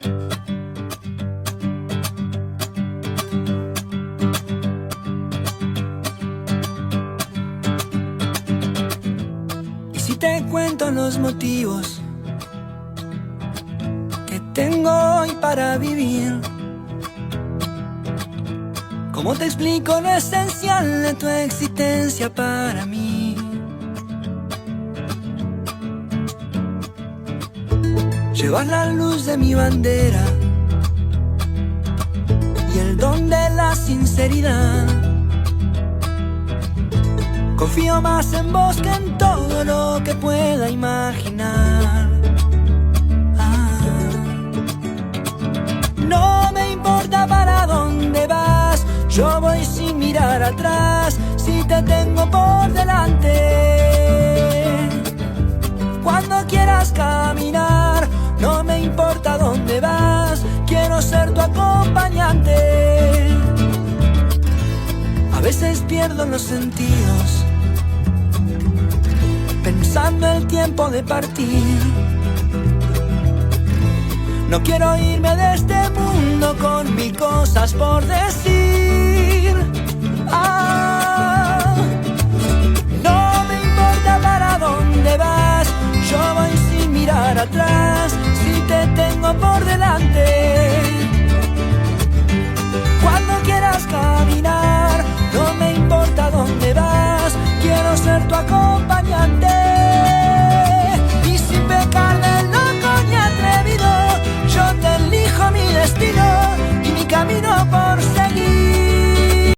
Y si te cuento los motivos que tengo hoy para vivir, ¿cómo te explico lo esencial de tu existencia para mí? Llevas la luz de mi bandera y el don de la sinceridad. Confío más en vos que en todo lo que pueda imaginar. No me importa para dónde vas, yo voy sin mirar atrás, si te tengo por delante. Cuando quieras caminar, no me importa dónde vas, quiero ser tu acompañante. A veces pierdo los sentidos, pensando el tiempo de partir. No quiero irme de este mundo con mil cosas por decir.